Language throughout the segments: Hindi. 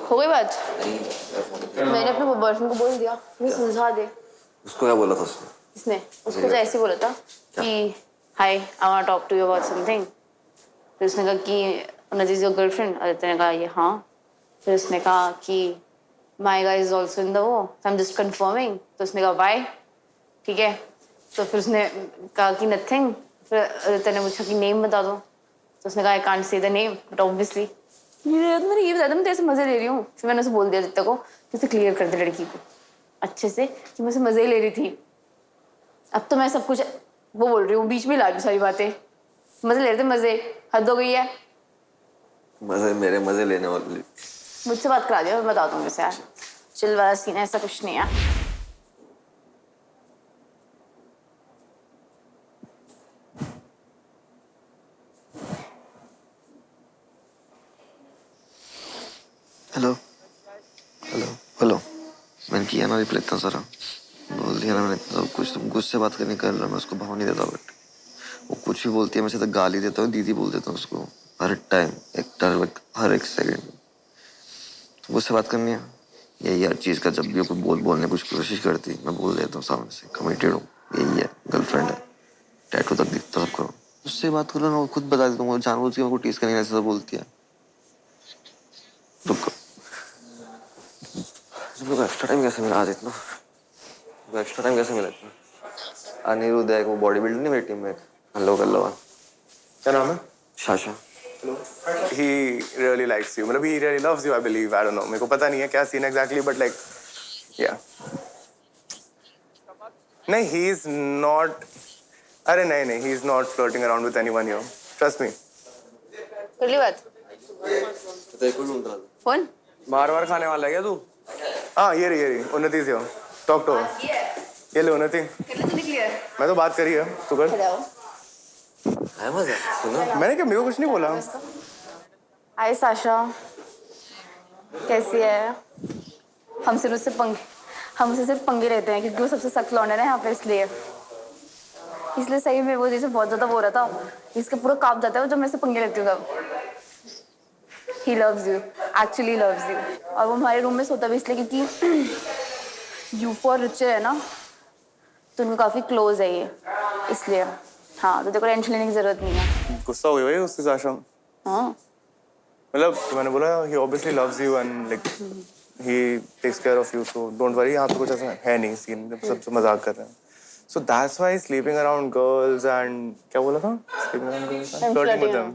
हो गई बात? मैंने अपने बॉयफ्रेंड को बोल दिया, मुझे समझा दे। उसको क्या बोला था उसने? इसने उसको तो ऐसे बोला था कि hi I want talk to you about something. फिर उसने कहा कि नजीर योर गर्लफ्रेंड। आदित्य ने कहा ये हाँ। फिर उसने कहा कि my guy is also in the वो, आई एम जस्ट कंफर्मिंग। तो उसने कहा व्हाई? ठीक है। तो फिर उसने कहा कि नथिंग। फिर आदित्य ने पूछा कि नेम बता दो। तो उसने कहा I can't say the name but obviously मैंने ये बताया था, मैं तेरे से मजे ले रही हूँ। फिर मैंने उसे बोल दिया आदित्य को कि उसे क्लियर कर दे लड़की को अच्छे से कि मैं उसे मजे ही ले रही थी। अब तो मैं सब कुछ वो बोल रही हूँ, बीच में ला दी सारी बातें। मजे ले रहे थे, मजे। हद हो गई है। मजे मेरे मजे लेने वाली। मुझसे बात करा दिया, मैं बता दूंगी उसे यार। चिल वाला सीन है, ऐसा कुछ नहीं है। Hello hello hello. मैंने किया ना रिप्लाई इतना सारा, बोल दिया ना मैंने इतना सब कुछ। तुम गुस्से बात करने कर रहा, मैं उसको भाव नहीं देता। बट वो कुछ भी बोलती है मैं सीधा गाली देता हूँ, दीदी बोल देता हूँ उसको हर टाइम, हर एक सेकंड। गुस्से बात करनी है यही हर चीज़ का। जब भी कोई बोलने की कुछ कोशिश करती मैं बोल देता हूँ सामने से, कमिटेड हूँ, यही है, गर्लफ्रेंड है, टैटू तक दिखता सबको। उससे बात करो ना, वो खुद बता देता हूँ, जानबूझ के मेरे को टीज करने ऐसा सब बोलती है। रुको, तुमको एक्स्ट्रा टाइम कैसे मिला आज इतना? एक्स्ट्रा टाइम कैसे मिला इतना? अनिरुद्ध है, वो बॉडी बिल्डर नहीं मेरी टीम में। हेलो कर लो। क्या नाम है? Sasha. He really likes you. मतलब he really loves you, I believe. I don't know. मेरे को पता नहीं है क्या scene exactly, but like, yeah. नहीं, he is not. अरे नहीं, he is not flirting around with anyone here. Trust me. कर ली बात? फोन? मार खाने वाला है क्या तू? हाँ, ये रही उन्नति से हो। Talk to her. ये ले उन्नति। मैं तो बात करी है, तू कर। मैंने क्या, मेरे को कुछ नहीं बोला। हाय साशा, कैसी है? हमसे सिर्फ पंगे लेते हैं क्योंकि वो सबसे सख्त लौंडा है ना यहाँ पे, इसलिए सही में वो जैसे बहुत ज्यादा हो रहा था। इसके पूरा कांप जाता है वो जब मैं से पंगे लेती हूँ तब। He loves you, actually loves you। और वो हमारे रूम में सोता भी इसलिए क्योंकि यूफो रिचर है ना, तो उनको काफी क्लोज है ये, इसलिए। हाँ, तो देखो टेंशन लेने की जरूरत नहीं है। गुस्सा हुई भाई उससे साशा। हाँ, मतलब मैंने बोला he obviously loves you and like he takes care of you, so don't worry। यहाँ पे कुछ ऐसा है नहीं सीन, सब मजाक कर रहे हैं। So that's why he's sleeping around girls and क्या बोला था? Sleeping around girls and flirting with them।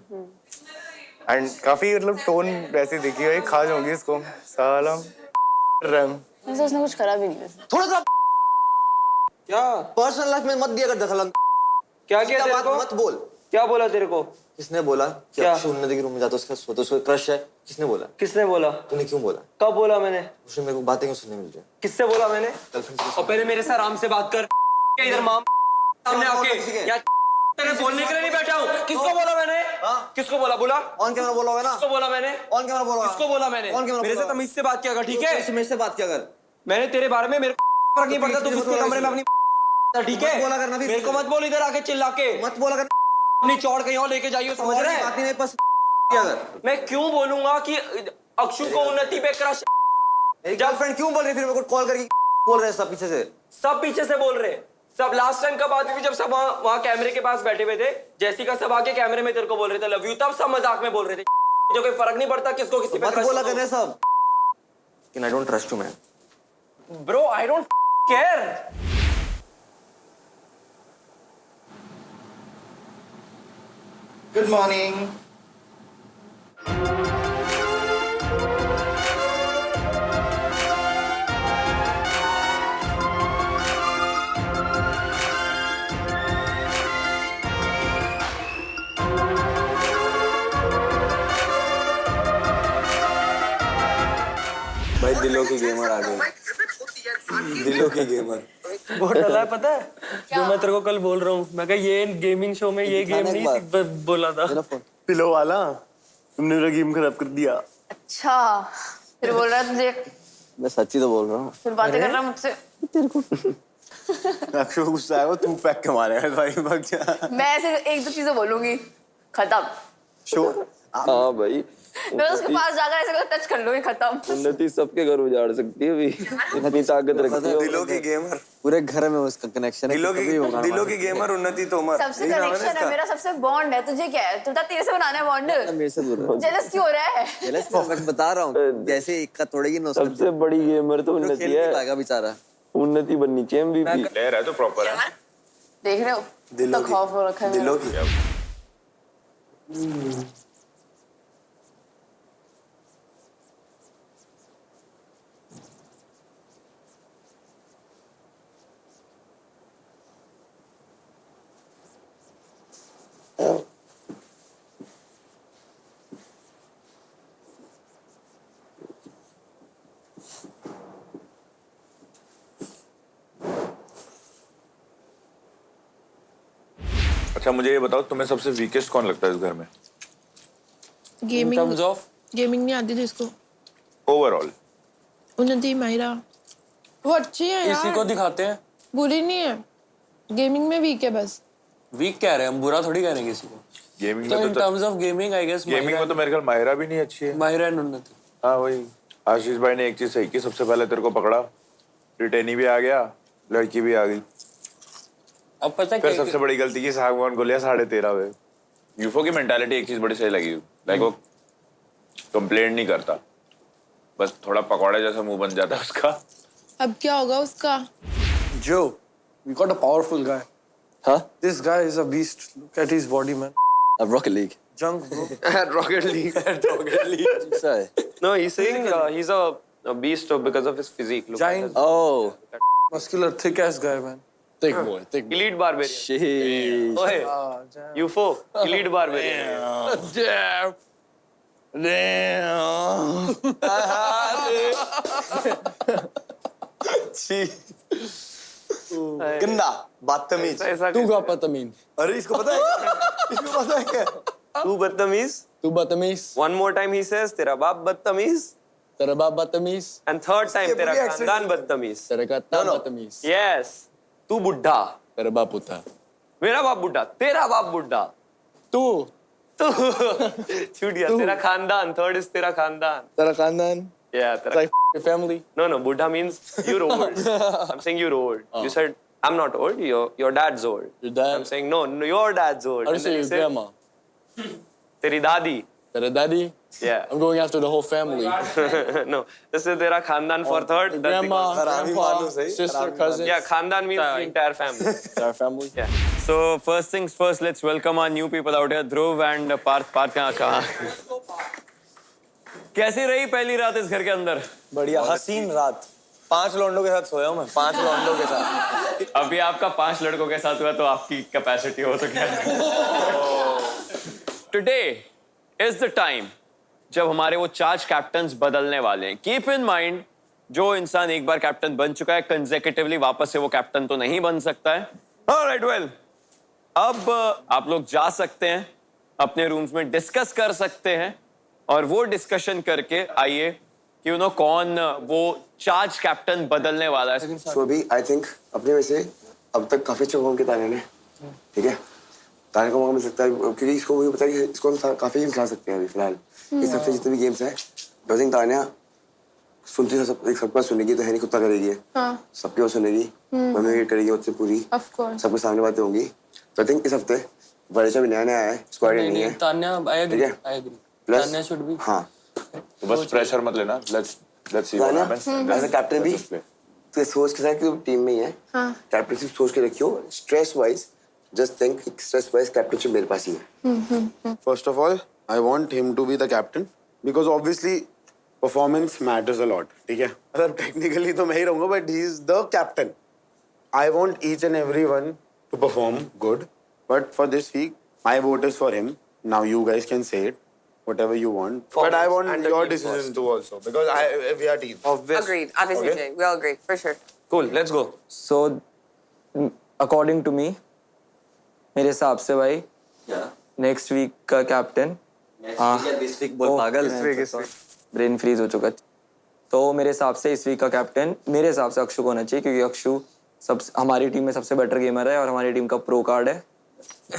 And काफी मतलब टोन वैसी दिखी है, खा जाऊंगी इसको साला रैम। वैसे उसने कुछ करा भी नहीं वैसे। थोड़ा सा क्या पर्सनल लाइफ में मत दिया कर दखल। क्या किया तेरे को? मत बोल। क्या बोला तेरे को? किसने बोला कि अक्षु उन्नति के रूम में जाता उसका उसको क्रश है? किसने बोला? किसने बोला? तूने क्यों बोला? कब बोला मैंने? उसने मेरे को बातें क्यों सुनने मिल रही है? किससे बोला मैंने? गर्लफ्रेंड से। और पहले मेरे से आराम से बात कर। इधर मां सामने आके या तेरे बोलने के लिए नहीं बैठा हूँ। किसको बोला मैंने? किसको बोला? बोला ऑन कैमरा बोला होगा ना? किसको बोला मैंने? ऑन कैमरा बोला। किसको बोला मैंने? ऑन कैमरा मेरे से तमीज से बात किया कर, ठीक है? मेरे से बात किया कर। मैंने तेरे बारे में, मेरे को फर्क नहीं पड़ता तू किसके कमरे में अपनी, ठीक है? बोला करना भी मेरे को मत बोल इधर आके चिल्ला के। मत बोला कर। अपनी चौड़ कहीं और लेके जाइए, समझ रहे हैं? मेरे पास किया कर। मैं क्यों बोलूंगा कि अक्षु को उन्नति पे क्रश? गर्लफ्रेंड क्यों बोल रही? फिर मेरे को कॉल करके बोल रहे हैं सब पीछे से। सब पीछे से बोल रहे। सब लास्ट टाइम कब बात हुई थी? जब सब वहाँ कैमरे के पास बैठे हुए थे, जैसिका सब आके कैमरे में तेरे को बोल रहे थे लव यू, तब सब मजाक में बोल रहे थे। जो कोई फर्क नहीं पड़ता किसको किसी पे मत बोला करने सब। I don't trust you, man. Bro I don't care. Good morning। भाई दिलों की गेमर आ गई, दिलों की गेमर। बहुत डला है पता है जो मैं तेरे को कल बोल रहा हूँ। मैं कहा ये गेमिंग शो में ये गेम नहीं बोला था। पिलो वाला तुमने मेरा गेम खराब कर दिया। अच्छा, फिर बोल रहा है तुझे? मैं सच्ची तो बोल रहा हूँ। फिर बातें कर रहा है मुझसे। अक्षु को गुस्सा आएगा, तू पैक के मारेगा भाई, भाग जा। मैं सिर्फ एक दो चीजें बोलूंगी, खत्म। श्योर? हाँ भाई, मैं उसके पास जाकर ऐसे टच कर लूँ, खत्म। उन्नति सबके घर उजाड़ सकती है अभी, इतनी ताकत रखती है। दिलों की गेमर, पूरे घर में उसका कनेक्शन है। दिलों की गेमर उन्नति तोमर। सबसे कनेक्शन है मेरा, सबसे बॉन्ड है। तुझे क्या है? तू बता, तेरे से बनाना है बॉन्ड? मेरे से बोल रहा हूँ। जेलस क्यों हो रहा है? जेलस मैं बता रहा हूँ, जैसे एक का तोड़ेगी नौ सबसे बड़ी गेमर तो उन्नति खेल नहीं है। पाएगा बेचारा। उन्नति बननी चाहिए MVP। प्लेयर है तो प्रॉपर है। देख रहे हो? दिलों तो खौफ हो रखा है दिलों मेरा। की। अच्छा मुझे ये बताओ, तुम्हें सबसे वीकेस्ट कौन लगता है इस घर में? गेमिंग टर्म्स ऑफ गेमिंग नहीं आती थी इसको। ओवरऑल उन्नति, मायरा, वो अच्छी है इसी को यार, दिखाते हैं। बुरी नहीं है, गेमिंग में वीक है बस। वीक कह रहे हैं हम, बुरा थोड़ी कह रहे हैं किसी को। गेमिंग तो में in terms of gaming I guess gaming में तो मेरे ख्याल माहिरा भी नहीं अच्छी है। माहिरा एंड उन्नति। हाँ वही, आशीष भाई ने एक चीज सही की, सबसे पहले तेरे को पकड़ा, रिटेनी भी आ गया, लड़की भी आ गई, अब पता फिर क्या सबसे बड़ी गलती की सागवान को लिया 13.5 में। यूफो की मेंटालिटी एक चीज बड़ी सही लगी, लाइक वो कंप्लेंट नहीं करता, बस थोड़ा पकौड़े जैसा मुंह बन जाता है उसका। अब क्या होगा उसका? Joe, we got a powerful guy. हाँ? This guy is a beast. Look at his body, man. अब rocket league. Junk, bro. Rocket League. ऐसा है। No, he's saying he's a beast because of his physique. Look at Giant, Oh, muscular, thick ass guy, man. thick boy, thick boy. Elite barbarian. shit. Oye, Ah, damn. UFO, elite barbarian. Damn. गंदा, बदतमीज। ऐसा तू का बदतमीज, अरे इसको पता है? इसको पता है क्या? तू बदतमीज. तू बदतमीज, One more time he says, तेरा बाप बदतमीज. तेरा बाप बदतमीज, And third time ये तेरा पूरी accent- खानदान बदतमीज. तेरा का ताप बदतमीज, Yes. तू बुढ़ा. तेरा बाप होता, मेरा बाप बुढ़ा, तेरा बाप बुढ़ा. तू तू छूट गया. तेरा खानदान. Third is तेरा खानदान. तेरा खानदान, Yeah, तेरा. like your family. No, buddha means you're old. I'm saying you're old. You said I'm not old. Your dad's old. Your dad. I'm saying no, your dad's old. How do And you say then your he said, grandma? तेरी दादी. तेरा daddy. Yeah. I'm going after the whole family. No, this is तेरा खानदान for third. Your that's grandma, because- grandpa, sister, cousin. Yeah, खानदान means the entire family. Our family. Yeah. So first things first, let's welcome our new people out here, Dhruv and Parth. Parth कहाँ? कैसी रही पहली रात इस घर के अंदर? बढ़िया, हसीन रात। 5 लौंडों के साथ सोया हूँ मैं, 5 लौंडों के साथ। अभी आपका 5 लड़कों के साथ हुआ तो आपकी कैपेसिटी हो तो क्या? टुडे इज द टाइम जब हमारे वो चार्ज कैप्टन्स बदलने वाले हैं. कीप इन माइंड, जो इंसान एक बार कैप्टन बन चुका है कंसेक्यूटिवली वापस से वो कैप्टन तो नहीं बन सकता है. ऑलराइट, वेल, अब आप लोग जा सकते हैं, अपने रूम्स में डिस्कस कर सकते हैं और वो डिस्कशन करके आइए कि उन्हों कौन वो चार्ज कैप्टन बदलने वाला है. सो अभी आई थिंक अपने में से अब तक काफी अच्छा परफॉर्म किया ताने ने, ठीक है. ताने को मौका मिल सकता है क्योंकि इसको मुझे पता है कि इसको हम काफी गेम खिला सकते हैं अभी फिलहाल. इस हफ्ते जितने भी गेम्स हैं, आई थिंक तान्या सुनती है, सबके पास सुनेगी तो है नहीं, खुद करेगी. हाँ, सबके पास सुनेगी, मम्मी करेगी मुझसे पूरी, of course. सबके सामने बातें होंगी. तो आई थिंक इस हफ्ते वर्षा भी नया आया है, स्क्वाड नहीं है, तान्या, I agree, ठीक है? I agree. Plus Tanya should be. हाँ, तो बस प्रेशर मत लेना, let's see what happens. As a captain भी तो सोच के साथ कि टीम में ही है, कैप्टनशिप सोच के रखियो. Stress wise just think, stress wise captaincy मेरे पास ही है. First of all, I want him to be the captain because obviously performance matters a lot. ठीक है, मतलब technically तो मैं ही रहूँगा, but he is the captain. I want each and everyone to perform good, but for this week, my vote is for him. Now you guys can say it, whatever you want, but I want your decision too also because we are team. Agreed. Obviously, Okay. Jay. We all agree, for sure. Cool, let's go. So, according to me, मेरे हिसाब से भाई नेक्स्ट वीक का कैप्टन दिस वीक बोल पागल। ब्रेन फ्रीज हो चुका है. तो मेरे हिसाब से इस वीक का कैप्टन मेरे हिसाब से अक्षु को होना चाहिए क्योंकि अक्षु हमारी टीम में सबसे बेटर गेमर है और हमारी टीम का प्रो कार्ड है.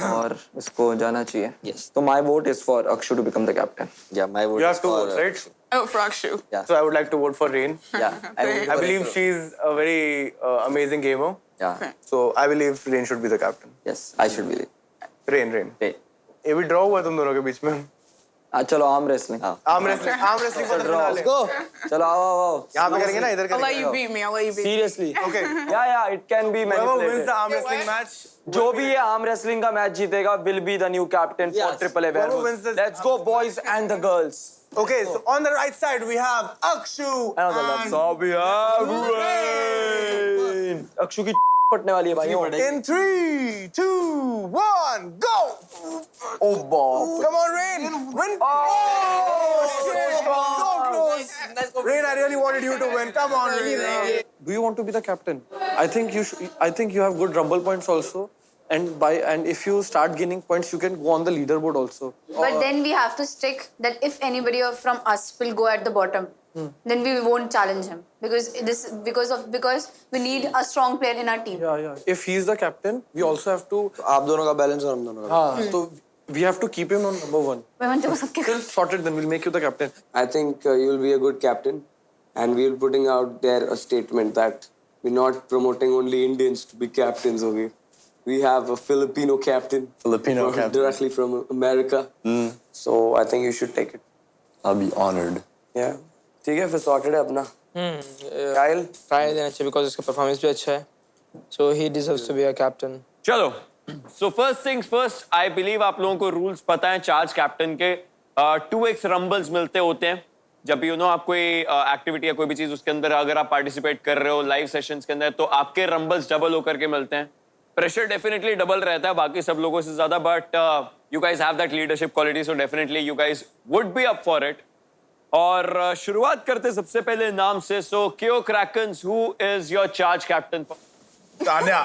और इसको जाना चाहिए. Yes. तो my vote is for Akshu to become the captain. Yeah, my vote You is have two for, votes, right? Oh, for Akshu. So I would like to vote for Rain. Yeah, I believe she's a very amazing gamer. Yeah. So I believe Rain should be the captain. Yes, I should believe. Rain. ये भी ड्रॉ हुआ तुम दोनों के बीच में. चलो arm wrestling. Arm wrestling for the finale. चलो आओ. यहाँ पे करेंगे ना, इधर I'll let you करेंगे. beat me. I'll let you beat me. Seriously. Okay. Yeah, it can be Whoever wins manipulated. the arm wrestling match. जो भी ये आर्म रेसलिंग का मैच जीतेगा will be the new captain for Triple A Whoever wins Werewolves. this- Let's go boys and the girls. Okay, so on the right side we have Akshu And on the left side we have Rain. Akshu की पटने वाली है भाइयों. In 3, 2, 1, go! Oh बाप. Come on, Rain! Win! Oh, shit! So close! Rain, I really wanted you to win. Come on, Rain. Do you want to be the captain? I think you should. I think you have good rumble points also, and if you start gaining points, you can go on the leaderboard also. But then we have to stick that if anybody from us will go at the bottom, then we won't challenge him because we need a strong player in our team. Yeah. If he is the captain, we also have to. आप दोनों का बैलेंस और हम दोनों का. हाँ. So we have to keep him on number 1. Still sorted. Then we'll make you the captain. I think you'll be a good captain, and we'll putting out there a statement that we're not promoting only Indians to be captains. Okay, we have a Filipino captain. Directly from America. So I think you should take it. I'll be honored. Yeah. ठीक है, फिर sorted है अपना. Kyle. Try देना चाहिए because उसका performance भी अच्छा है. So he deserves to be a captain. चलो. So first things first, I believe आप लोगों को rules पता है चार्ज कैप्टन के 2x rumbles मिलते होते हैं. जब भी आप कोई एक्टिविटी या कोई भी चीज उसके अंदर अगर आप पार्टिसिपेट कर रहे हो लाइव सेशंस के अंदर तो आपके रंबल्स डबल होकर के मिलते हैं. प्रेशर डेफिनेटली डबल रहता है बाकी सब लोगों से ज्यादा, but you guys have that leadership quality, so definitely you guys would be up for it. और शुरुआत करते सबसे पहले नाम से. सो KO Krakens, who is your charge captain? Tanya.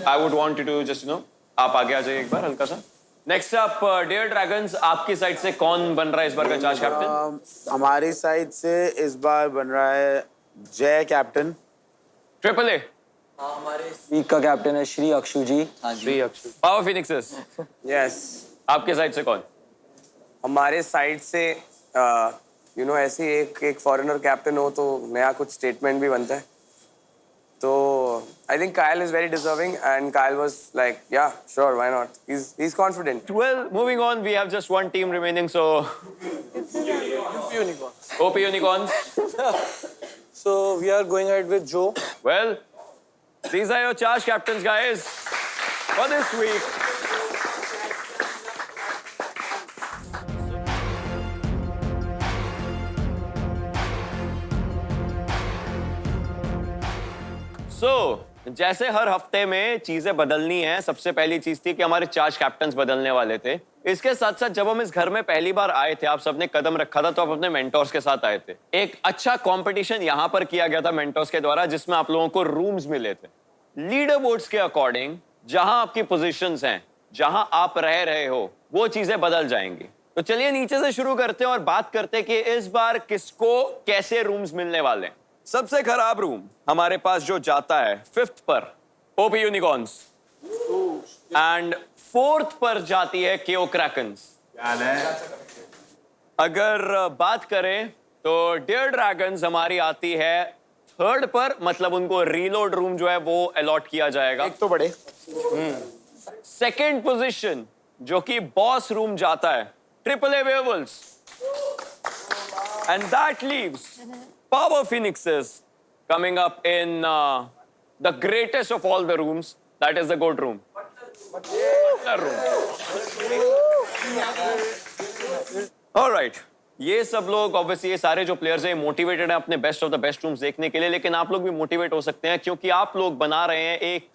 I would want you to just आप आगे आ जाइए एक बार हल्का सा. नेक्स्ट अप डेयर ड्रैगन्स, आपकी साइड से कौन बन रहा है इस बार का चार्ज कैप्टन? हमारी साइड से इस बार बन रहा है जय कैप्टन. ट्रिपल ए हमारे वीक का कैप्टन है Shri Akshu ji. Shri Akshu. Power phoenixes, Yes. आपके साइड से कौन? हमारे साइड से ऐसे एक फॉरेनर कैप्टन हो तो नया कुछ स्टेटमेंट भी बनता है. तो I think Kyle is very deserving, and Kyle was like, yeah, sure, why not? He's confident. Well, moving on, we have just one team remaining, so OP Unicorns. So we are going ahead with Joe. Well, these are your charge captains, guys, for this week. So, जैसे हर हफ्ते में चीजें बदलनी है, सबसे पहली चीज थी कि हमारे चार्ज कैप्टन्स बदलने वाले थे. इसके साथ साथ जब हम इस घर में पहली बार आए थे, आप सबने कदम रखा था तो आप अपने मेंटोर्स के साथ आए थे. एक अच्छा कंपटीशन यहाँ पर किया गया था मेंटोर्स के द्वारा, जिसमें आप लोगों को रूम्स मिले थे. लीडर बोर्ड्स के अकॉर्डिंग जहां आपकी पोजीशंस हैं, जहां आप रह रहे हो, वो चीजें बदल जाएंगी. तो चलिए नीचे से शुरू करते हैं और बात करते हैं कि इस बार किसको कैसे रूम्स मिलने वाले हैं. सबसे खराब रूम हमारे पास जो जाता है 5th पर OP Unicorns, एंड 4th पर जाती है KO Krakens. अगर बात करें तो डेयर ड्रैगन्स हमारी आती है 3rd पर, मतलब उनको रीलोड रूम जो है वो अलॉट किया जाएगा. एक तो बड़े. 2nd पोजीशन जो कि बॉस रूम जाता है Triple A Werewolves, and that leaves Power Phoenixes coming up in the greatest of all the rooms, that is the GOAT room. Butler room. All right. ये सब लोग ऑब्वियसली ये सारे जो प्लेयर्स हैं मोटिवेटेड हैं अपने best of the best rooms देखने के लिए, लेकिन आप लोग भी मोटिवेट हो सकते हैं क्योंकि आप लोग बना रहे हैं एक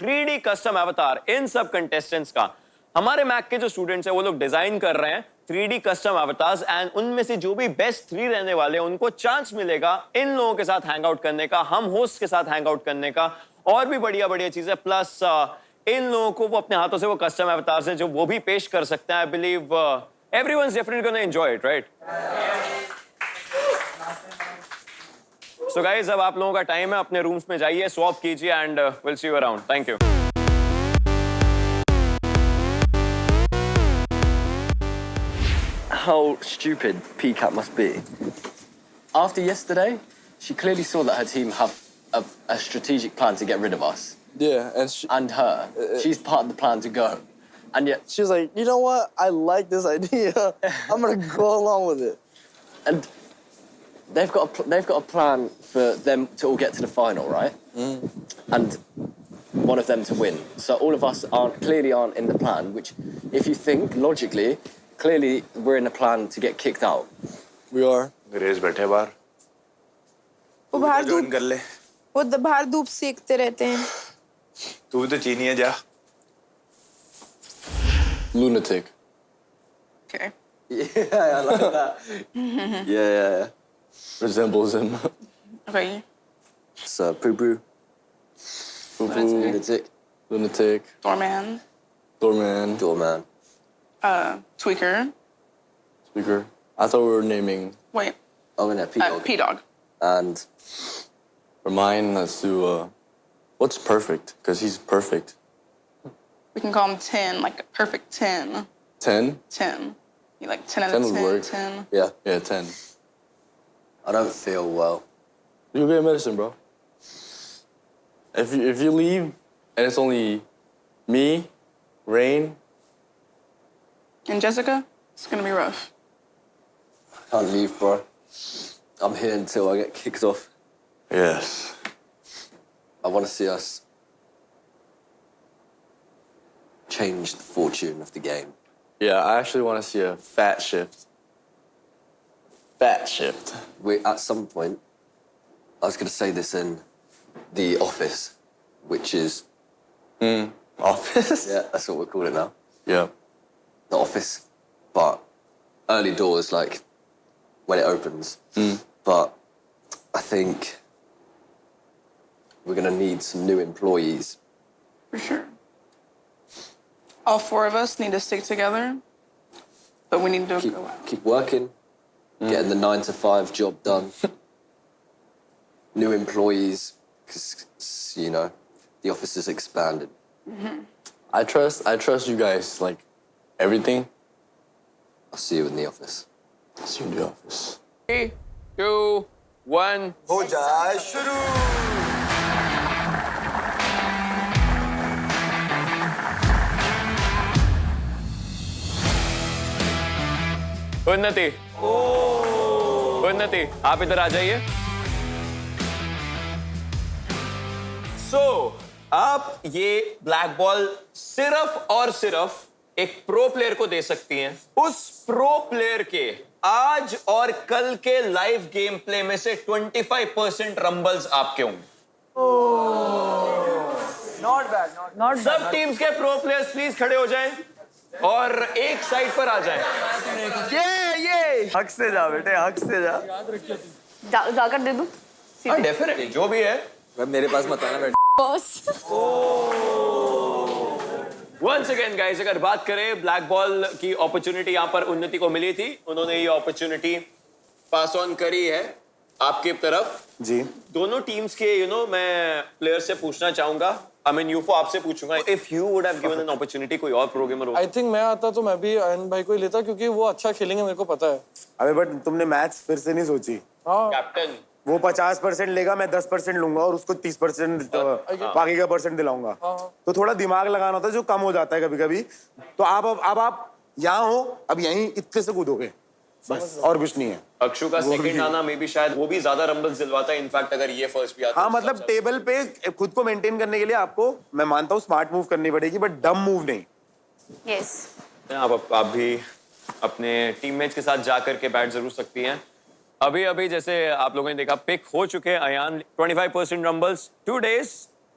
3D कस्टम अवतार इन सब कंटेस्टेंट्स का. हमारे मैक के जो स्टूडेंट्स हैं वो लोग डिजाइन कर रहे हैं 3D कस्टम अवतार्स, एंड उनमें से जो भी बेस्ट 3 रहने वाले हैं उनको चांस मिलेगा इन लोगों के साथ हैंग आउट करने का, हम होस्ट के साथ हैंग आउट करने का, और भी बढ़िया बढ़िया चीजें. प्लस इन लोगों को वो अपने हाथों से वो कस्टम अवतार्स हैं जो वो भी पेश कर सकते हैं. I believe everyone's definitely gonna enjoy it, right? So guys, अब आप लोगों का टाइम है, अपने रूम्स में जाइए, स्वैप कीजिए, and we'll see you around. Thank you. how stupid PCAP must be. After yesterday, she clearly saw that her team have a strategic plan to get rid of us. Yeah, And her. She's part of the plan to go. And yet she's like, you know what? I like this idea. I'm gonna go along with it. And they've got a plan for them to all get to the final, right? And one of them to win. So all of us clearly aren't in the plan. Which, if you think logically, clearly we're in a plan to get kicked out. We are. अंग्रेज बैठे बाहर वो बाहर ज्वाइन धूप कर ले वो बाहर धूप सेकते रहते हैं. तू भी तो चीनी है जा Lunatic. Okay. Yeah, I like that. yeah. Resembles him. Okay. So poo-poo. Lunatic. Lunatic. Doorman. Doorman. Tweaker. Speaker. I thought we were naming. Wait. Oh, and P-Dog. P-Dog. And For mine, let's do. What's perfect? Because he's perfect. We can call him 10, like a perfect 10. 10. 10. You like 10 out 10 of would 10. work. 10. yeah, Yeah, 10. I don't feel well. You get medicine, bro. If you leave and it's only me, Rain. And Jessica, it's gonna be rough. Can't leave, bro. I'm here until I get kicked off. Yes I want to see us change the fortune of the game. Yeah, I actually want to see a fat shift. Fat shift. At some point, I was going to say this in the office, which is Office? yeah, that's what we call it now. Yeah. The office, but early doors, like when it opens. But I think we're going to need some new employees. For sure. All four of us need to stick together, but we need to Keep working, getting the 9 to 5 job done. New employees, because, you know, the office is expanded. I trust you guys, like, everything. I'll see you in the office. See you in the office. 3, 2, 1. हो जाए शुरू. उन्नति उन्नति आप इधर आ जाइए. आप ये ब्लैक बॉल सिर्फ और सिर्फ एक प्रो प्लेयर को दे सकती हैं. उस प्रो प्लेयर के आज और कल के लाइव गेम प्ले में से 25% रंबल्स आपके होंगे. Not सब टीम्स के प्रो प्लेयर्स प्लीज खड़े हो जाएं और एक साइड पर आ जाएं. ये हक से जा बेटे, हक से जा. जाकर दे दूं. हाँ डेफिनेटली जो भी है. मेरे पास मत आना. Once again guys, अगर बात करें ब्लैक बॉल की अपॉर्चुनिटी यहाँ पर उन्नति को मिली थी. उन्होंने ये अपॉर्चुनिटी पास ऑन करी है आपकी तरफ. जी. दोनों टीम्स के मैं प्लेयर से पूछना चाहूंगा. I mean यूफो आपसे पूछूंगा. If you would have given an opportunity कोई और प्रोग्रामर I think मैं आता तो मैं भी अयन भाई को ही लेता क्योंकि वो अच्छा खेलेंगे मेरे को पता है. अबे बट तुमने मैच फिर से नहीं सोची. हाँ. कैप्टन वो 50% लेगा, मैं 10% लूंगा और उसको 30% बाकी का परसेंट दिलाऊंगा. तो थोड़ा दिमाग लगाना होता है जो कम हो जाता है कभी-कभी. तो अब आप यहाँ हो, अब यहीं इतने से कूदोगे बस, और कुछ नहीं है. अक्षु का सेकंड आना मे बी शायद वो भी ज्यादा रंबल्स दिलवाता है. इनफैक्ट अगर ये फर्स्ट भी आता हाँ मतलब टेबल पे खुद को मेंटेन करने के लिए आपको मैं मानता हूँ स्मार्ट मूव करनी पड़ेगी, बट डम मूव नहीं. यस. आप भी अपने टीममेट्स के साथ जाकर के बैठ जरूर सकती हैं. अभी जैसे आप लोगों ने देखा पिक हो चुके हैं अयान. 25% रंबल्स 2 days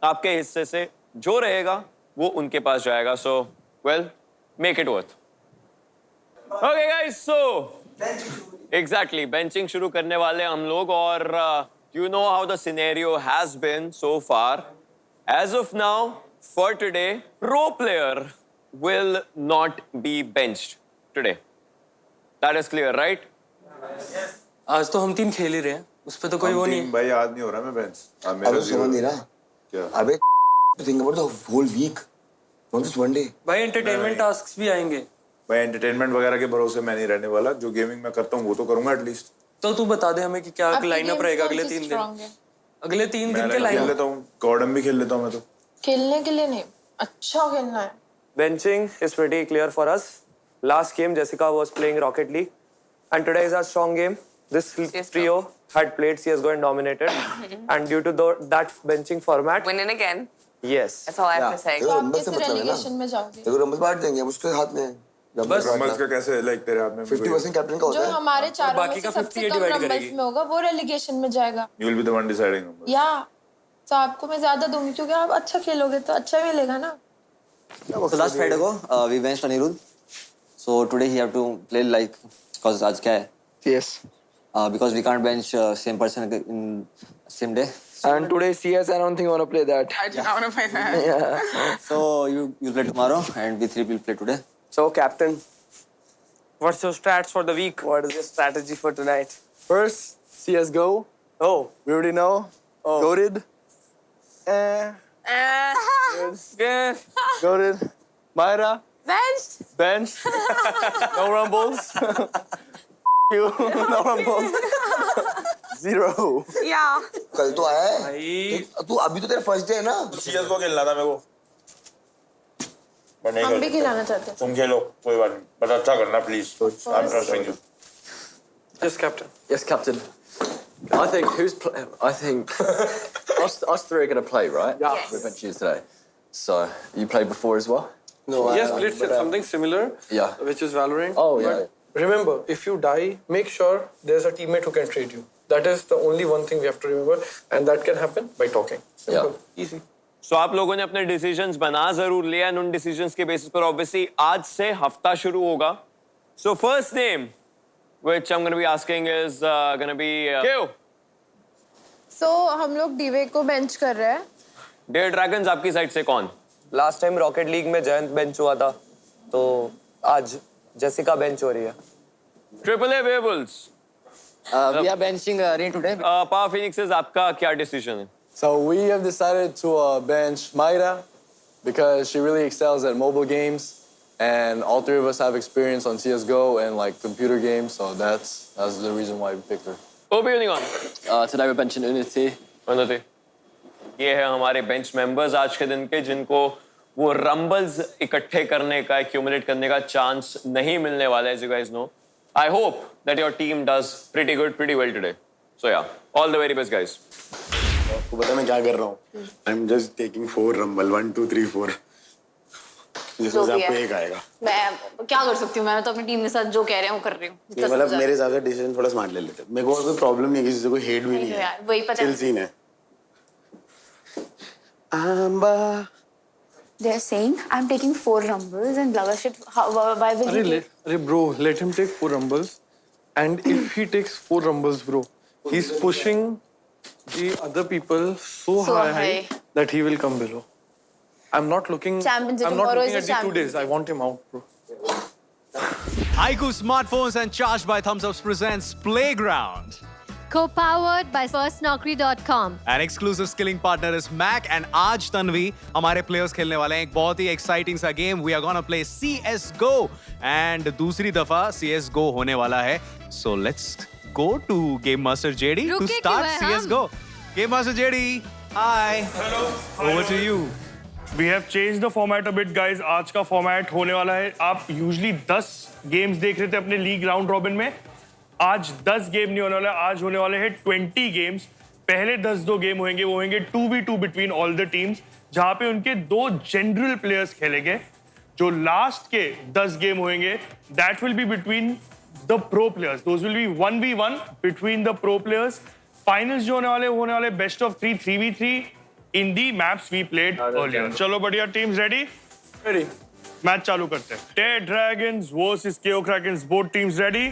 आपके हिस्से से जो रहेगा वो उनके पास जाएगा. So we'll make it worth. Okay guys, so exactly benching शुरू करने वाले हम लोग. और you know how the scenario has been so far. As of now for today pro player will not be benched today. That is clear right? आज तो हम टीम खेल ही रहे हैं, उस पे तो कोई वो नहीं है. भाई याद नहीं हो रहा मैं बेंच. अबे समझ नहीं रहा. क्या? अबे think about the whole week, not just one day. भाई एंटरटेनमेंट टास्क्स भी आएंगे. भाई एंटरटेनमेंट वगैरह के भरोसे मैं नहीं रहने वाला। जो गेमिंग मैं करता हूँ वो तो करूंगा एटलीस्ट। चल तू बता दे हमें कि क्या लाइनअप रहेगा अगले 3 दिन। अगले 3 दिन के खेल लाइनअप लेता हूँ, गॉर्डन भी खेल लेता हूँ मैं तो। खेलने के लिए नहीं, अच्छा खेलना है। Benching is pretty clear for us. Last game, Jessica was playing Rocket League, and today is our strong game. This trio had played CS:GO and dominated, and due to that benching format, Winning again. Yes. That's all I have to say. तो आप कैसे relegation में जाओगे? देखो रंबल बांट देंगे, अब उसके हाथ में है। बस रंबल्स का कैसे लाइक तेरे हाथ में 50% कैप्टन का होता जो है। हमारे चारों में बाकी से का सबसे 50 कम divide रंबल्स करेगी। में होगा वो relegation में जाएगा। You will be the one deciding. या तो आपको मैं ज्यादा दूंगी क्योंकि आप अच्छा खेलोगे तो अच्छा मिलेगा ना। So last Friday ago, we benched Anirudh. So today he have to play like, cause आज क्या है? Yes. Because we can't bench same person in same day. And today CS, I don't think I want to play that. I do not want to play that. Yeah. So you play tomorrow and we three will play today. So, Captain, what's your strats for the week? What is your strategy for tonight? First, CS:GO. Oh, We already know. Oh. Goated. good. Goated. Myra. Benched. Bench. No rumbles. You. No rumbles. 0. Yeah. कल तो आया है। तू अभी तो तेरा फर्स्ट डे है ना। सीएसगो खेलना था मेरे को। मैं नहीं हम भी खेलता। खिलाना चाहते हैं। तुम खेलो कोई बात नहीं, बट अच्छा करना please. I am trusting you. Yes, Captain. Yes, Captain. I think us three are going to play, right? Yeah. Yes. We bench you today. So, you played before as well? No, Yes, Blitz said something similar. Yeah. Which is Valorant. Oh, yeah. But remember, if you die, make sure there's a teammate who can trade you. That is the only one thing we have to remember, and that can happen by talking. Simple. Easy. सो आप लोगों ने अपने डिसीजंस बना जरूर लिया एंड उन डिसीजंस के बेसिस पर ऑब्वियसली आज से हफ्ता शुरू होगा। So first name which I am gonna be asking is gonna be Q. So हम लोग डीवे को बेंच कर रहे हैं। डेयर ड्रैगन्स आपकी साइड से कौन? Last time Rocket League में जयंत बेंच हुआ था, तो आज जेसिका बेंच हो रही है। ट्रिपल ए वेबल्स We are benching Rain today. Power phoenixes आपका क्या डिसीजन है? So we have decided to bench Myra because she really excels at mobile games, and all three of us have experience on CS:GO and like computer games, so that's the reason why we picked her. Opinion Today we're benching Unity. उन्नति, ये है हमारे बेंच मेंबर्स आज के दिन के जिनको वो रंबल्स इकट्ठे करने का एक्यूमुलेट करने का चांस नहीं मिलने वाला है। As you guys know, I hope that your team does pretty well today. So yeah, all the very best guys. आपको पता मैं क्या कर रहा हूँ? I'm just taking 4 rumble 1 2 3 4. जिसमें से आपको एक आएगा। मैं क्या कर सकती हूँ? मैं तो अपनी टीम के साथ जो कह रहे हैं वो कर रही हूँ। ये मतलब मेरे हिसाब से डिसीजन थोड़ा स्मार्ट ले लेते। मेरे को कोई प्रॉब्लम नहीं है, किसी से कोई हेट भी नहीं है। यार वही पता चिल सीन है। आंबा। They're saying I'm taking 4 rumbles and blah blah shit. Why will he take? Arey bro, let him take 4 rumbles, and if he takes 4 rumbles, bro, he's pushing the other people so high that he will come below. I'm not looking. Champions I'm not tomorrow looking is at a the 2 days. I want him out, bro. Aiku Smartphones and Charged by Thumbs Up presents Playground. Co-powered by FirstNaukri.com. An exclusive skilling partner is Mac and आज तन्वी हमारे players खेलने वाले हैं एक बहुत ही exciting सा game. We are gonna play CS:GO and दूसरी दफा CS:GO होने वाला है. So let's go to Game Master JD to start CS:GO. Game Master JD, hi. Hello. Over to you. We have changed the format a bit, guys. आज का format होने वाला है. आप usually 10 games देख रहे थे अपने लीग राउंड रॉबिन में. आज 10 गेम नहीं होने वाला, आज होने वाले हैं 20 गेम्स। पहले 10 गेम होंगे, वो होंगे 2v2 between all the teams, जहां पे उनके 2 जनरल प्लेयर्स खेलेंगे। जो लास्ट के 10 गेम होंगे, that will be between the pro players. Those will be 1v1 between the pro players. Finals जो होने वाले best of 3 3v3 in the maps we played earlier. चलो बढ़िया, टीम्स रेडी? Ready. मैच चालू करते हैं। टेयर ड्रैगन्स वर्सेस केओ क्रैकन्स, बोथ टीम्स रेडी?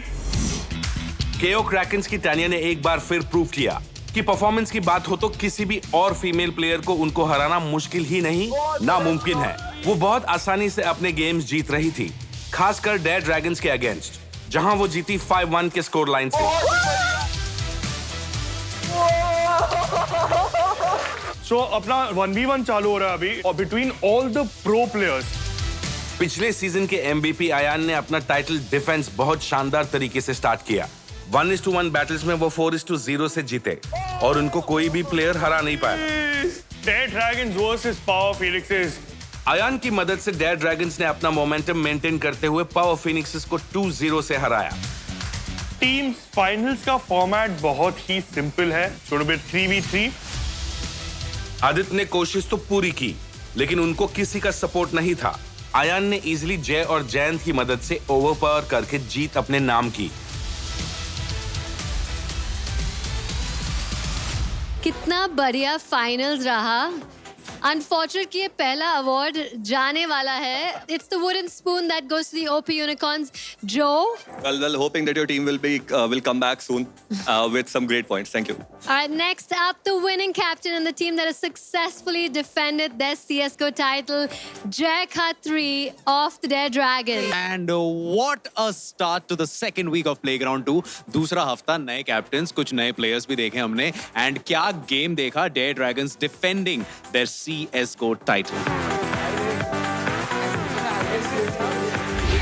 केओ क्रैकन्स की तानिया ने एक बार फिर प्रूव किया कि परफॉर्मेंस की बात हो तो किसी भी और फीमेल प्लेयर को उनको हराना मुश्किल ही नहीं, नामुमकिन है। वो बहुत आसानी से अपने गेम्स जीत रही थी, खासकर डेयर ड्रैगन्स के अगेंस्ट, जहां वो जीती 5-1 के स्कोर लाइन से। सो अपना 1v1 चालू हो रहा है अभी, और between all the pro players. पिछले सीजन के एमवीपी अयान ने अपना टाइटल डिफेंस बहुत शानदार तरीके से स्टार्ट किया। 1:1 बैटल्स में वो 4:0 से जीते और उनको कोई भी प्लेयर हरा नहीं पाया। Dead dragons versus power phoenixes. Ayaan की मदद से डेड ड्रैगन्स ने अपना मोमेंटम मेंटेन करते हुए पावर फिनिक्सेस को 2-0 से हराया। टीम्स फाइनल्स का फॉर्मेट बहुत ही सिंपल है, 3v3। आदित्य ने कोशिश तो पूरी की, लेकिन उनको किसी का सपोर्ट नहीं था। अयान ने इजीली जय और जयंत की मदद से ओवरपावर करके जीत अपने नाम की। कितना बढ़िया फाइनल्स रहा। अनफॉर्चुनेट कि ये पहला अवार्ड जाने वाला है। It's the wooden spoon that goes to the OP Unicorns. Joe? Well, hoping that your team will come back soon with some great points. Thank you. All right, next up, the winning captain and the team that has successfully defended their CSGO title, Jay Khatri of the Dead Dragon. And what a start to the second week of Playground 2. दूसरा हफ्ता नए कैप्टन्स, कुछ नए प्लेयर्स भी देखे हमने एंड क्या गेम देखा Dead Dragons defending their CSGO title.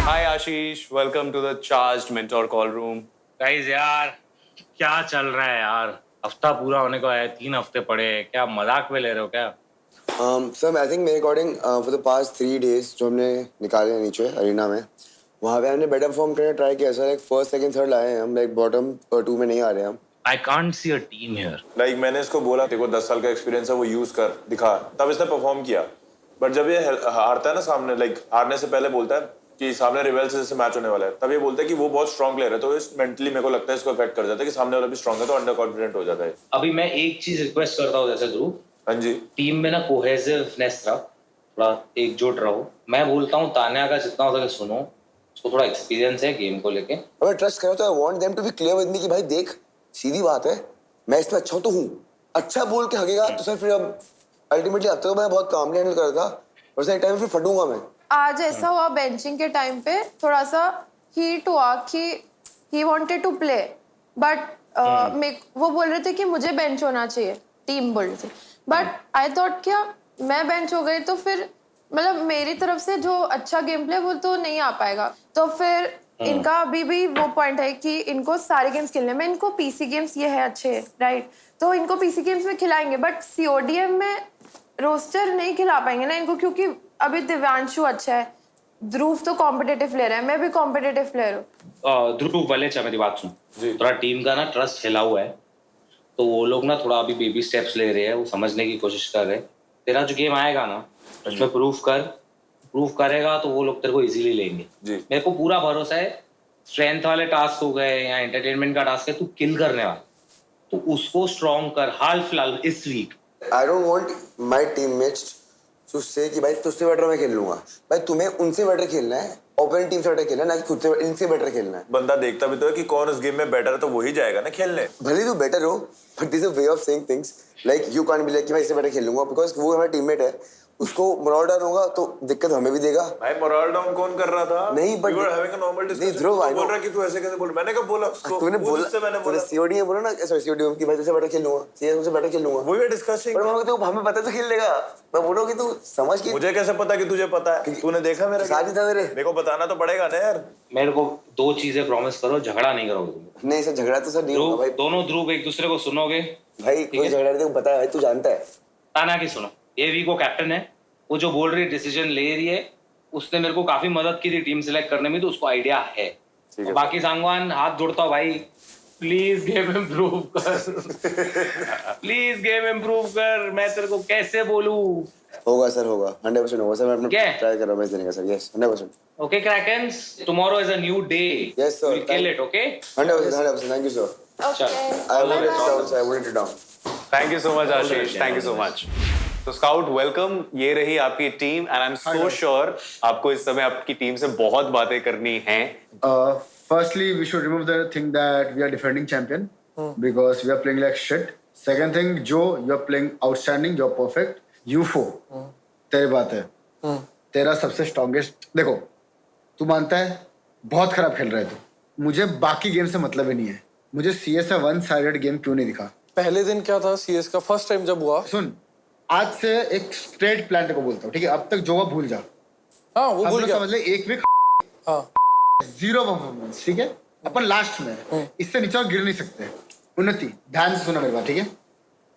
Hi Ashish, welcome to the Charged Mentor Call Room. Guys यार क्या चल रहा है यार, हफ्ता पूरा होने को आया, 3 हफ्ते पड़े हैं, क्या मजाक में ले रहे हो क्या? सर आई थिंक मेरे according for the past 3 days जो हमने निकाले हैं नीचे अरीना में, वहाँ पे हमने बेटर परफॉर्म करने ट्राई किया sir. Like first second third लाए हैं हम, लाइक बॉटम 2 में नहीं आ रहे हम। I can't see a team here. Like मैंने इसको बोला तेरे को 10 साल का एक्सपीरियंस है, वो यूज कर दिखा, तब इसने परफॉर्म किया। बट जब ये हारता है ना सामने, लाइक हारने से पहले बोलता है कि सामने रिवेल से मैच होने वाला है, तब ये बोलता है कि वो बहुत स्ट्रॉन्ग प्लेयर है, तो इस मेंटली मेरे को लगता है इसको इफेक्ट कर जाता है कि सामने वाला भी स्ट्रॉन्ग है, तो अंडर कॉन्फिडेंट हो जाता है। अभी मैं एक चीज रिक्वेस्ट करता हूँ, जैसे ध्रुव, हाँ जी, टीम में ना कोहेसिवनेस रहा, थोड़ा एकजुट रहो। मैं बोलता हूँ तान्या का जितना हो सके सुनो, उसको थोड़ा एक्सपीरियंस है गेम को लेके। अगर ट्रस्ट करो तो I want them to be clear with me कि भाई देख सीधी बात है, मैं इसमें अच्छा तो हूँ, अच्छा बोल के हगेगा तो सर फिर अब अल्टीमेटली अब तक मैं बहुत कामली हैंडल कर था और सर एक टाइम फिर फटूंगा मैं। आज ऐसा हुआ बेंचिंग के टाइम पे थोड़ा सा हीट हुआ कि he wanted to play but वो बोल रहे थे कि मुझे बेंच होना चाहिए, टीम बोल रही थी, बट आई थॉट क्या मैं बेंच हो गई तो फिर मतलब मेरी तरफ से जो अच्छा गेम प्ले वो तो नहीं आ पाएगा। तो फिर इनका अभी भी वो पॉइंट है कि इनको सारे गेम्स खेलने में, इनको पीसी गेम्स ये है अच्छे राइट, तो इनको पीसी गेम्स में खिलाएंगे बट सीओडीएम में रोस्टर नहीं खिला पाएंगे ना इनको, क्योंकि अभी दिव्यांशु अच्छा है, ध्रुव तो कॉम्पिटिटिव प्लेयर है, मैं भी कॉम्पिटिटिव प्लेयर हूँ। ध्रुव वाले मेरी बात सुन, थोड़ा टीम का ना ट्रस्ट हिला हुआ है, तो वो लोग ना थोड़ा अभी बेबी स्टेप्स ले रहे हैं, वो समझने की कोशिश कर रहे हैं। तेरा जो गेम आएगा ना उसमें प्रूफ करेगा तो वो लोग तेरे को इजीली लेंगे। मेरे को पूरा भरोसा है, स्ट्रेंथ वाले टास्क हो गए या एंटरटेनमेंट का टास्क है, तू किल करने वाला, तो उसको स्ट्रॉन्ग कर हाल फिलहाल इस week. I don't want my teammates to say कि भाई तुझसे बेटर मैं खेल लूंगा, भाई तुम्हें उनसे बेटर खेलना है, ओपोनेंट टीम से बेटर खेलना है, ना कि खुद से इनसे बेटर खेलना है। बंदा देखता भी तो है कि कौन उस गेम में बेटर है, तो वही जाएगा ना खेलने। भले तू बेटर हो but this is a way of saying things, like you can't be like कि मैं इससे बेटर खेल लूंगा बिकॉज़ वो हमारा टीममेट है, उसको मोरल डाउन होगा तो दिक्कत हमें भी देगा। भाई मोरल डाउन कौन कर रहा था? नहीं but we were having a normal discussion. Dhruv बोल रहा कि तू ऐसे कैसे बोल, मैंने कब बोला उसको? तूने बोला, मैंने बोला सीओडी बोला ना, सॉरी सीओडी की भाई तुझसे बेटर खेल लूंगा, सीएस से बेटर खेल लूंगा, वही है डिस्कसिंग। पर मैं तो हमें पता है तो खेल लेगा, मैं बोल रहा हूं कि तू समझ के। मुझे कैसे पता कि तुझे पता है? तूने देखा मेरा साथ ही था मेरे को बताना तो पड़ेगा ना यार। मेरे को 2 चीजें प्रॉमिस करो, झगड़ा नहीं करोगे तुम। नहीं सर झगड़ा तो सर नहीं होगा भाई, दोनों ध्रुव एक दूसरे को सुनोगे भाई, कोई झगड़ा नहीं, पता है भाई, तू जानता है। ताना की सुनो, ये वी को कैप्टन है, वो जो बोल रही है डिसीजन ले रही है, उसने मेरे को काफी मदद की थी टीम सिलेक्ट करने में, तो उसको आइडिया है। बाकी सांगवान हाथ जोड़ता हूँ भाई, प्लीज गेम इम्प्रूव कर प्लीज गेम इम्प्रूव कर, मैं तेरे को कैसे बोलूं? होगा सर, होगा 100% होगा सर, मैं अपना ट्राई कर रहा हूं मैच देने का sir. Yes 100%। Okay krakens, tomorrow is a new day. Yes sir, will kill it. Okay 100%, thank you sir. I would it down sir, I would it down. Thank you so much Ashish, thank you so much. तो स्काउट वेलकम, ये रही आपकी team and I am so sure आपको इस समय आपकी टीम से बहुत बातें करनी हैं। Firstly, we should remove the thing that we are defending champion because we are playing like shit. Second thing, Joe, you are playing outstanding, you are perfect. UFO, तेरी बात है, तेरा सबसे स्ट्रॉन्गेस्ट। देखो तू मानता है बहुत खराब खेल रहा है तू, मुझे बाकी गेम से मतलब ही नहीं है, मुझे CS का 1-sided गेम क्यों नहीं दिखा? पहले दिन क्या था CS का फर्स्ट टाइम जब हुआ? सुन, आज से एक स्ट्रेट प्लान को बोलता हूँ, ठीक है? अब तक जो हुआ भूल जा। हाँ वो अब भूल लोग गया समझ ले एक वीक हाँ 0 परफॉर्मेंस, ठीक है। अपन लास्ट में इससे नीचे और गिर नहीं सकते। उन्नति, ध्यान से सुना मेरी बात, ठीक है।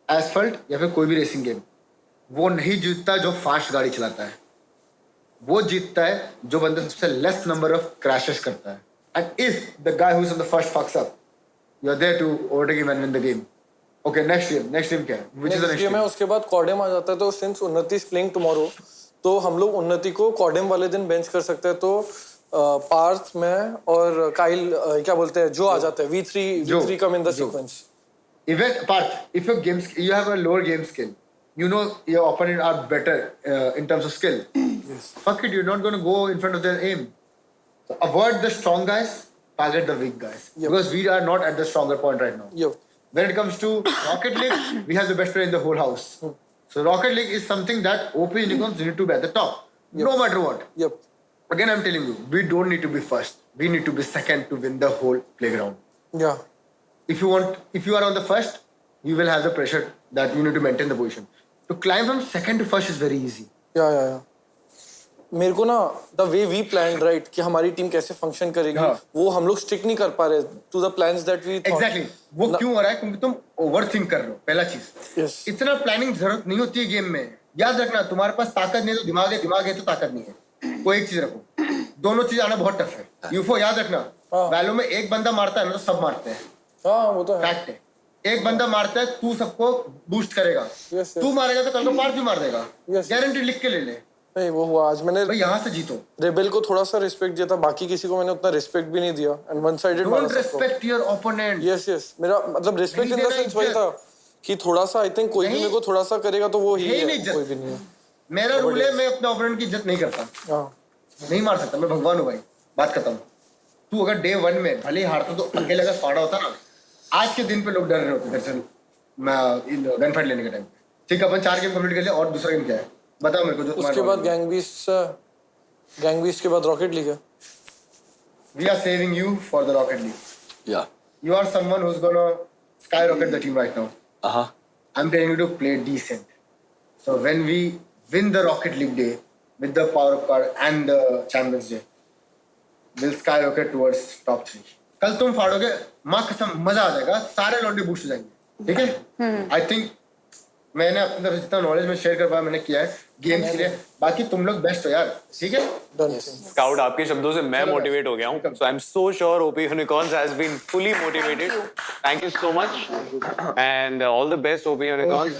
एसफल्ट या फिर कोई भी रेसिंग गेम, वो नहीं जीतता जो फास्ट गाड़ी चलाता है, वो जीतता है जो बंदा सबसे लेस नंबर ऑफ क्रैशेस करता है। And if the guy who is on the first fucks up, you are there to overtake him and win the game. Okay, next game क्या है? Which is the next game है, उसके बाद कॉर्डेम आ जाता है। तो सिंस उन्नति इज प्लेइंग टुमारो, तो हम लोग उन्नति को कॉर्डेम वाले दिन बेंच कर सकते हैं। तो पार्थ में और काइल क्या बोलते हैं, जो आ जाते हैं। V3 come in the sequence. Even Parth, if your games you have a lower game skill, you know your opponent are better in terms of skill. Yes. Fuck it, you're not going to go in front of their aim. So avoid the strong guys, target the weak guys. Because we are not at the stronger point right now. When it comes to Rocket League, we have the best player in the whole house. So Rocket League is something that OP Unicorns need to be at the top, no matter what. Again, I'm telling you, we don't need to be first. We need to be second to win the whole playground. Yeah. If you are on the first, you will have the pressure that you need to maintain the position. To climb from second to first is very easy. Yeah. मेरे को ना the way we plan right कि हमारी टीम कैसे फंक्शन करेगी, वो हम लोग स्टिक नहीं कर पा रहे to the plans that we exactly. वो क्यों हो रहा है? क्योंकि तुम ओवरथिंक कर रहे हो, पहला चीज। इतना प्लानिंग जरूरत नहीं होती है गेम में। याद रखना, तुम्हारे पास ताकत नहीं है तो दिमाग है, दिमाग है तो ताकत नहीं है। कोई एक चीज रखो, दोनों चीज आना बहुत टफ है। यूफो याद रखना, वैल्यू में एक बंदा मारता है ना तो सब मारते हैं। वो तो फैक्ट है। एक बंदा मारता है, तू सबको बूस्ट करेगा। तू मारेगा तो कल को पार्थ भी मार देगा। गारंटी लिख के ले ले। नहीं वो हुआ आज मैंने भाई यहाँ से जीतो। रेबेल को थोड़ा सा रिस्पेक्ट दिया था, बाकी किसी को मैंने उतना रिस्पेक्ट भी नहीं दिया। And one sided don't respect your opponent. Yes मेरा मतलब रिस्पेक्ट इन द सेंस वही था कि थोड़ा सा आई थिंक कोई भी मेरे को थोड़ा सा करेगा तो वो ही है, कोई भी नहीं है। मेरा रूल है, मैं अपने ओपोनेंट की इज्जत नहीं करता। नहीं मार सकता, मैं भगवान हूँ भाई, बात खत्म। तू अगर डे 1 में भले ही हारता तो अकेले का फाड़ा होता ना, आज के दिन पे लोग डर रहे होते दरअसल गन फाइट लेने के टाइम। ठीक है, अपन 4 गेम कंप्लीट कर लिया, और दूसरा गेम क्या है बताओ मेरे को जो उसके बाद गैंग बीस्ट के बाद रॉकेट लीग है। We are saving you for the rocket league. या you are someone who is gonna skyrocket the team right now. I'm telling you to play decent. So when we win the Rocket League day with the power up card and the Champions Day, we'll skyrocket towards top 3. कल तुम फाड़ोगे, माँ कसम मजा आ जाएगा, सारे लॉन्डे बूस्ट हो जाएंगे। ठीक है? आई थिंक मैंने अपनी तरफ से जितना नॉलेज में शेयर कर पाया मैंने किया है गेम्स के लिए। बाकी तुम लोग बेस्ट हो यार, ठीक है? स्काउट, आपके शब्दों से मैं मोटिवेट हो गया हूँ। So I am so sure OP unicorns has been fully motivated. Thank you so much and all the best OP unicorns.